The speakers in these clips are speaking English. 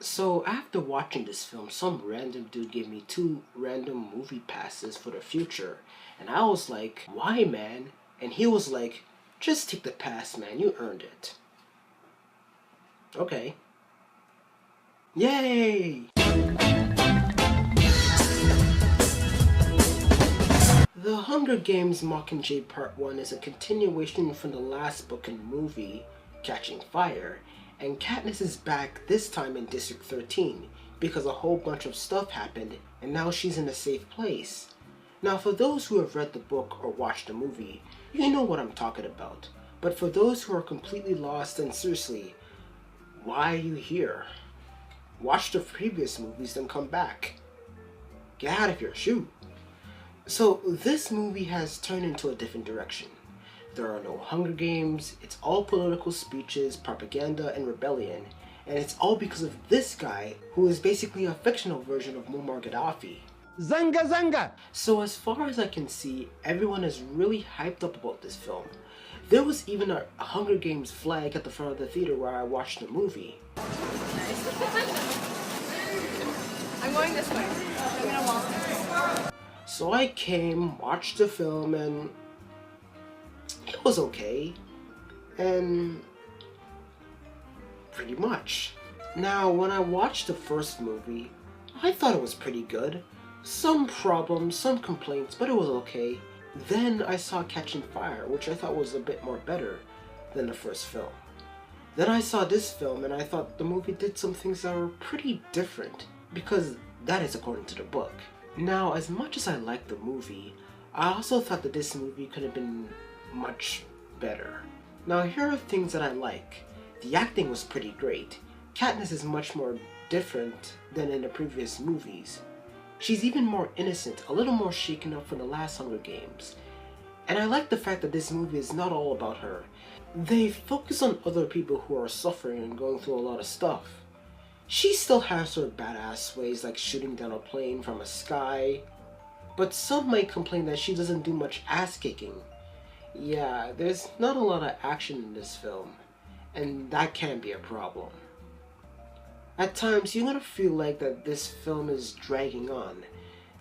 So after watching this film, some random dude gave me two random movie passes for the future. And I was like, why, man? And he was like, just take the pass, man. You earned it. Okay. Yay! The Hunger Games Mockingjay Part 1 is a continuation from the last book and movie, Catching Fire, and Katniss is back this time in District 13 because a whole bunch of stuff happened and now she's in a safe place. Now for those who have read the book or watched the movie, you know what I'm talking about. But for those who are completely lost, then seriously, why are you here? Watch the previous movies then come back. Get out of here, shoot. So this movie has turned into a different direction. There are no Hunger Games, it's all political speeches, propaganda, and rebellion, and it's all because of this guy who is basically a fictional version of Muammar Gaddafi. Zanga Zanga! So as far as I can see, everyone is really hyped up about this film. There was even a Hunger Games flag at the front of the theater where I watched the movie. I'm going this way. I'm gonna walk. So I came, watched the film, and it was okay. And pretty much. Now, when I watched the first movie, I thought it was pretty good. Some problems, some complaints, but it was okay. Then I saw Catching Fire, which I thought was a bit more better than the first film. Then I saw this film and I thought the movie did some things that were pretty different, because that is according to the book. Now, as much as I liked the movie, I also thought that this movie could have been much better. Now, here are things that I like. The acting was pretty great. Katniss is much more different than in the previous movies. She's even more innocent, a little more shaken up from the last Hunger Games. And I like the fact that this movie is not all about her. They focus on other people who are suffering and going through a lot of stuff. She still has her badass ways, like shooting down a plane from a sky, but some might complain that she doesn't do much ass kicking. Yeah, there's not a lot of action in this film, and that can be a problem. At times, you're gonna feel like that this film is dragging on.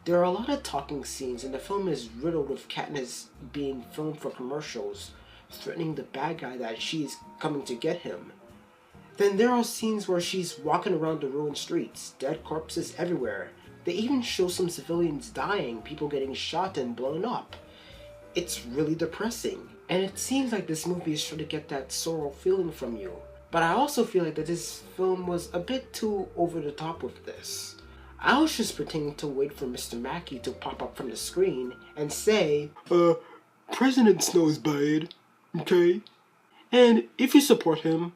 There are a lot of talking scenes, and the film is riddled with Katniss being filmed for commercials, threatening the bad guy that she's coming to get him. Then there are scenes where she's walking around the ruined streets, dead corpses everywhere. They even show some civilians dying, people getting shot and blown up. It's really depressing, and it seems like this movie is trying to get that sorrow feeling from you. But I also feel like that this film was a bit too over the top with this. I was just pretending to wait for Mr. Mackey to pop up from the screen and say, President Snow's bad, okay? And if you support him,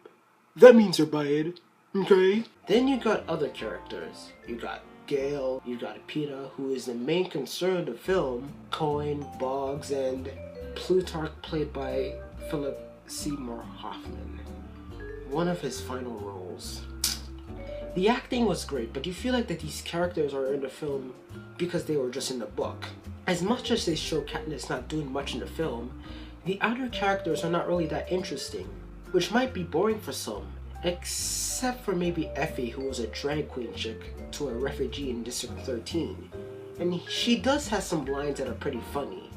that means you're bad, okay? Then you got other characters. You got Gale, you got Peeta, who is the main concern of the film, Cohen, Boggs, and Plutarch, played by Philip Seymour Hoffman. One of his final roles. The acting was great, but you feel like that these characters are in the film because they were just in the book. As much as they show Katniss not doing much in the film, the outer characters are not really that interesting, which might be boring for some, except for maybe Effie, who was a drag queen chick to a refugee in District 13. And she does have some lines that are pretty funny.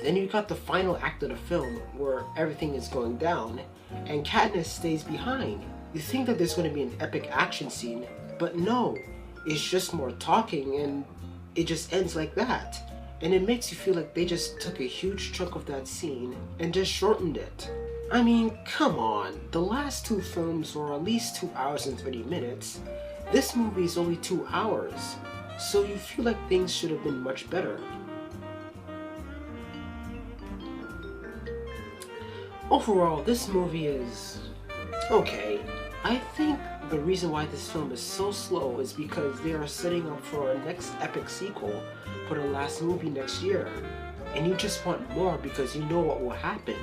Then you got the final act of the film where everything is going down and Katniss stays behind. You think that there's going to be an epic action scene, but no, it's just more talking and it just ends like that. And it makes you feel like they just took a huge chunk of that scene and just shortened it. I mean, come on, the last two films were at least 2 hours and 30 minutes. This movie is only 2 hours, so you feel like things should have been much better. Overall, this movie is okay. I think the reason why this film is so slow is because they are setting up for a next epic sequel for the last movie next year. And you just want more because you know what will happen.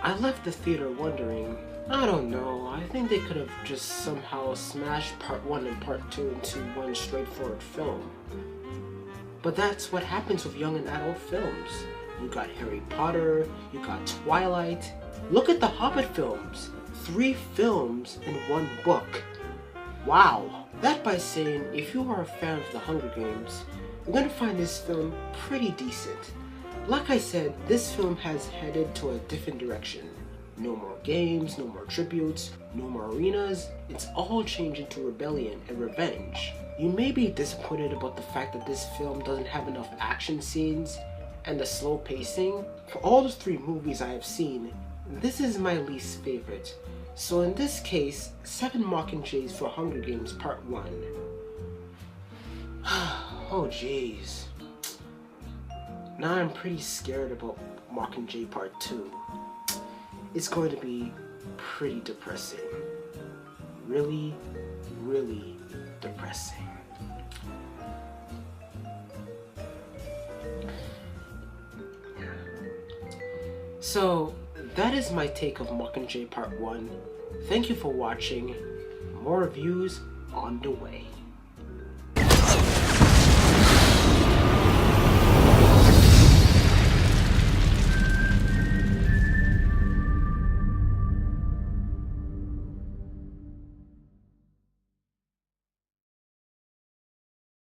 I left the theater wondering, I don't know, I think they could have just somehow smashed part 1 and part 2 into one straightforward film. But that's what happens with young and adult films. You got Harry Potter, you got Twilight. Look at the Hobbit films. 3 films and 1 book. Wow! That by saying, if you are a fan of the Hunger Games, you're gonna find this film pretty decent. Like I said, this film has headed to a different direction. No more games, no more tributes, no more arenas. It's all changing to rebellion and revenge. You may be disappointed about the fact that this film doesn't have enough action scenes and the slow pacing. For all the 3 movies I have seen, this is my least favorite. So in this case, 7 Mockingjays for Hunger Games Part 1. Oh jeez. Now I'm pretty scared about Mockingjay Part 2. It's going to be pretty depressing. Really, really depressing. So, that is my take of Mockingjay Part 1. Thank you for watching. More reviews on the way.